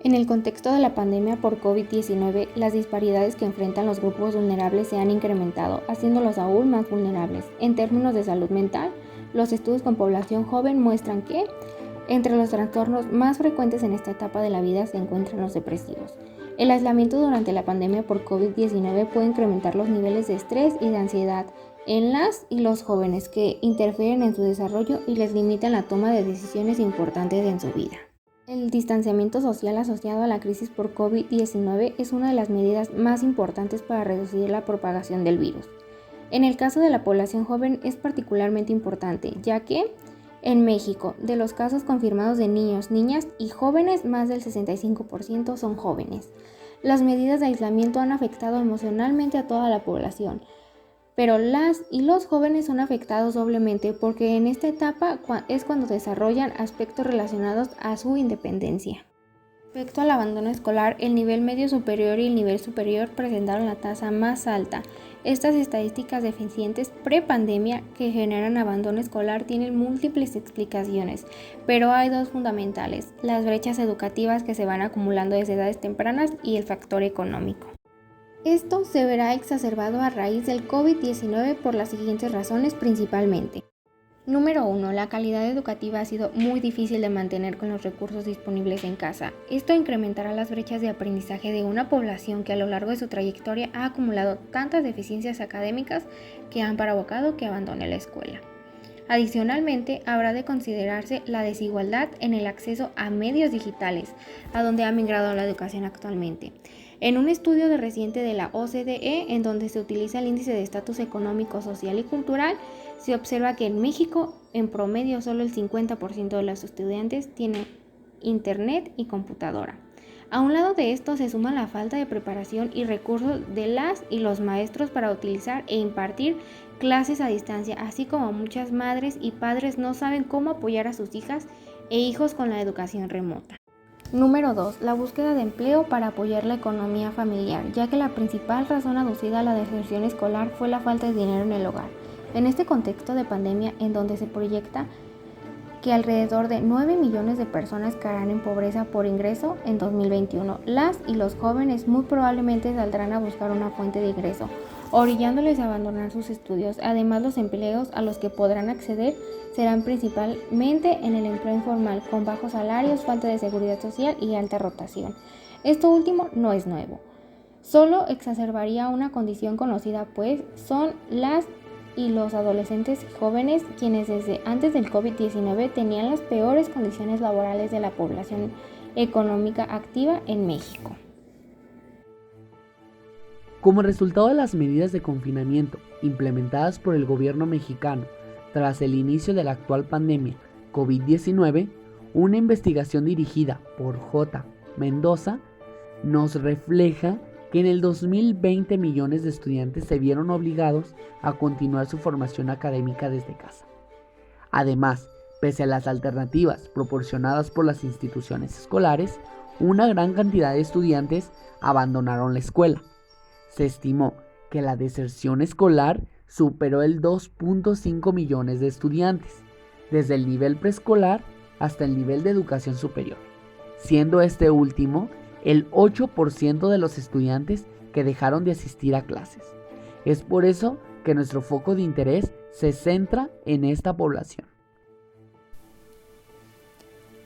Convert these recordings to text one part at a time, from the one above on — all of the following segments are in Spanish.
En el contexto de la pandemia por COVID-19, las disparidades que enfrentan los grupos vulnerables se han incrementado, haciéndolos aún más vulnerables. En términos de salud mental, los estudios con población joven muestran que, entre los trastornos más frecuentes en esta etapa de la vida se encuentran los depresivos. El aislamiento durante la pandemia por COVID-19 puede incrementar los niveles de estrés y de ansiedad en las y los jóvenes que interfieren en su desarrollo y les limitan la toma de decisiones importantes en su vida. El distanciamiento social asociado a la crisis por COVID-19 es una de las medidas más importantes para reducir la propagación del virus. En el caso de la población joven es particularmente importante, ya que en México, de los casos confirmados de niños, niñas y jóvenes, más del 65% son jóvenes. Las medidas de aislamiento han afectado emocionalmente a toda la población, pero las y los jóvenes son afectados doblemente porque en esta etapa es cuando desarrollan aspectos relacionados a su independencia. Respecto al abandono escolar, el nivel medio superior y el nivel superior presentaron la tasa más alta. Estas estadísticas deficientes pre-pandemia que generan abandono escolar tienen múltiples explicaciones, pero hay dos fundamentales: las brechas educativas que se van acumulando desde edades tempranas y el factor económico. Esto se verá exacerbado a raíz del COVID-19 por las siguientes razones principalmente. Número 1. La calidad educativa ha sido muy difícil de mantener con los recursos disponibles en casa. Esto incrementará las brechas de aprendizaje de una población que a lo largo de su trayectoria ha acumulado tantas deficiencias académicas que han provocado que abandone la escuela. Adicionalmente, habrá de considerarse la desigualdad en el acceso a medios digitales, a donde ha migrado la educación actualmente. En un estudio reciente de la OCDE, en donde se utiliza el índice de estatus económico, social y cultural, se observa que en México, en promedio, solo el 50% de los estudiantes tiene internet y computadora. A un lado de esto se suma la falta de preparación y recursos de las y los maestros para utilizar e impartir clases a distancia, así como muchas madres y padres no saben cómo apoyar a sus hijas e hijos con la educación remota. Número 2. La búsqueda de empleo para apoyar la economía familiar, ya que la principal razón aducida a la deserción escolar fue la falta de dinero en el hogar. En este contexto de pandemia, en donde se proyecta que alrededor de 9 millones de personas caerán en pobreza por ingreso en 2021, las y los jóvenes muy probablemente saldrán a buscar una fuente de ingreso, orillándoles a abandonar sus estudios. Además, los empleos a los que podrán acceder serán principalmente en el empleo informal, con bajos salarios, falta de seguridad social y alta rotación. Esto último no es nuevo, solo exacerbaría una condición conocida, pues son las y los adolescentes y jóvenes quienes desde antes del COVID-19 tenían las peores condiciones laborales de la población económica activa en México. Como resultado de las medidas de confinamiento implementadas por el gobierno mexicano tras el inicio de la actual pandemia COVID-19, una investigación dirigida por J. Mendoza nos refleja que en el 2020 millones de estudiantes se vieron obligados a continuar su formación académica desde casa. Además, pese a las alternativas proporcionadas por las instituciones escolares, una gran cantidad de estudiantes abandonaron la escuela. Se estimó que la deserción escolar superó el 2.5 millones de estudiantes, desde el nivel preescolar hasta el nivel de educación superior, siendo este último el 8% de los estudiantes que dejaron de asistir a clases. Es por eso que nuestro foco de interés se centra en esta población.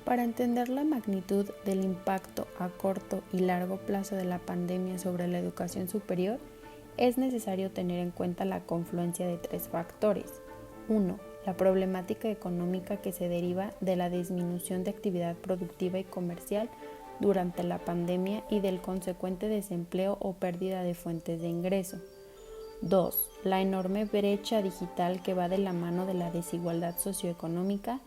Para entender la magnitud del impacto a corto y largo plazo de la pandemia sobre la educación superior, es necesario tener en cuenta la confluencia de tres factores. 1. La problemática económica que se deriva de la disminución de actividad productiva y comercial durante la pandemia y del consecuente desempleo o pérdida de fuentes de ingreso. 2. La enorme brecha digital que va de la mano de la desigualdad socioeconómica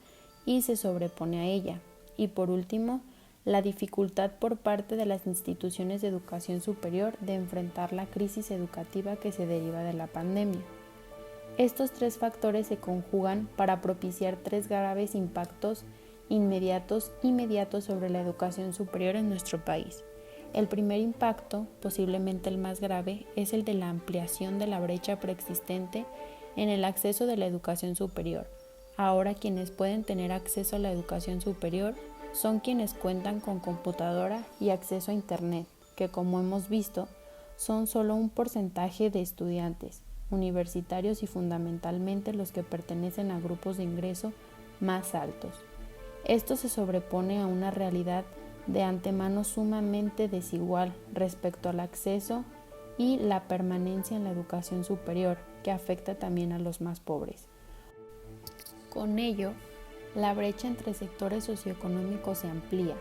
y se sobrepone a ella. Y por último, la dificultad por parte de las instituciones de educación superior de enfrentar la crisis educativa que se deriva de la pandemia. Estos tres factores se conjugan para propiciar tres graves impactos inmediatos sobre la educación superior en nuestro país. El primer impacto, posiblemente el más grave, es el de la ampliación de la brecha preexistente en el acceso de la educación superior, Ahora quienes pueden tener acceso a la educación superior son quienes cuentan con computadora y acceso a Internet, que como hemos visto, son solo un porcentaje de estudiantes, universitarios y fundamentalmente los que pertenecen a grupos de ingreso más altos. Esto se sobrepone a una realidad de antemano sumamente desigual respecto al acceso y la permanencia en la educación superior, que afecta también a los más pobres. Con ello, la brecha entre sectores socioeconómicos se amplía,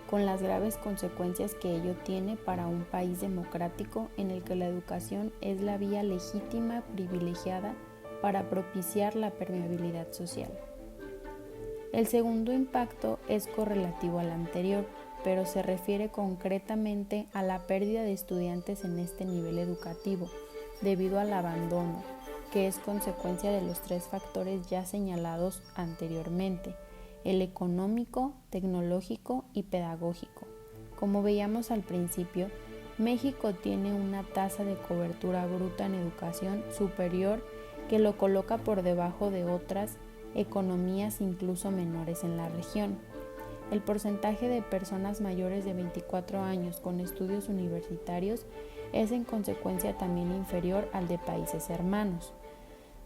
con las graves consecuencias que ello tiene para un país democrático en el que la educación es la vía legítima privilegiada para propiciar la permeabilidad social. El segundo impacto es correlativo al anterior, pero se refiere concretamente a la pérdida de estudiantes en este nivel educativo, debido al abandono, que es consecuencia de los 3 factores ya señalados anteriormente: el económico, tecnológico y pedagógico. Como veíamos al principio, México tiene una tasa de cobertura bruta en educación superior que lo coloca por debajo de otras economías incluso menores en la región. El porcentaje de personas mayores de 24 años con estudios universitarios es en consecuencia también inferior al de países hermanos.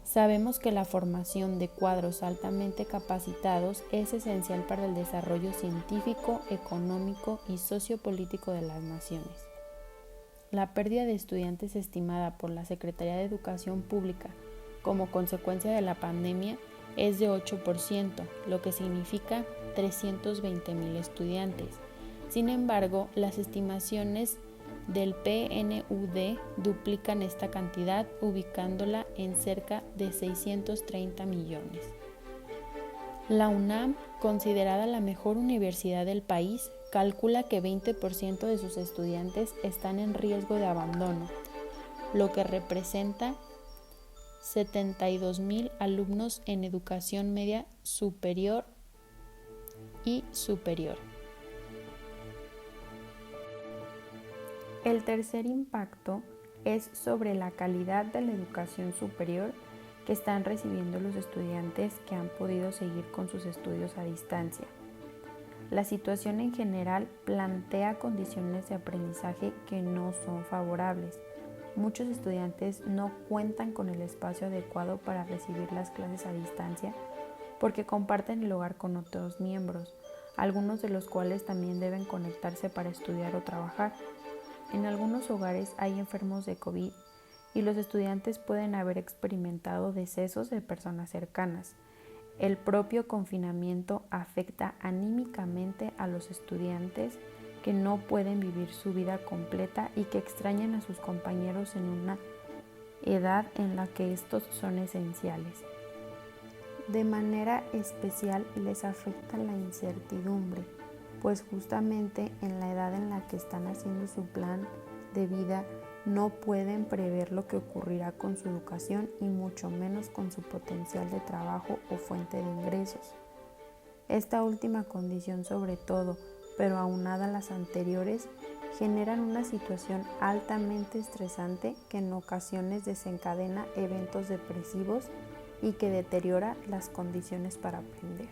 Sabemos que la formación de cuadros altamente capacitados es esencial para el desarrollo científico, económico y sociopolítico de las naciones. La pérdida de estudiantes estimada por la Secretaría de Educación Pública como consecuencia de la pandemia es de 8%, lo que significa 320,000 estudiantes. Sin embargo, las estimaciones del PNUD duplican esta cantidad, ubicándola en cerca de 630 millones. La UNAM, considerada la mejor universidad del país, calcula que 20% de sus estudiantes están en riesgo de abandono, lo que representa 72,000 alumnos en educación media superior y superior. El tercer impacto es sobre la calidad de la educación superior que están recibiendo los estudiantes que han podido seguir con sus estudios a distancia. La situación en general plantea condiciones de aprendizaje que no son favorables. Muchos estudiantes no cuentan con el espacio adecuado para recibir las clases a distancia porque comparten el hogar con otros miembros, algunos de los cuales también deben conectarse para estudiar o trabajar. En algunos hogares hay enfermos de COVID y los estudiantes pueden haber experimentado decesos de personas cercanas. El propio confinamiento afecta anímicamente a los estudiantes que no pueden vivir su vida completa y que extrañan a sus compañeros en una edad en la que estos son esenciales. De manera especial les afecta la incertidumbre, pues justamente en la edad en la que están haciendo su plan de vida no pueden prever lo que ocurrirá con su educación y mucho menos con su potencial de trabajo o fuente de ingresos. Esta última condición sobre todo, pero aunada a las anteriores, generan una situación altamente estresante que en ocasiones desencadena eventos depresivos y que deteriora las condiciones para aprender.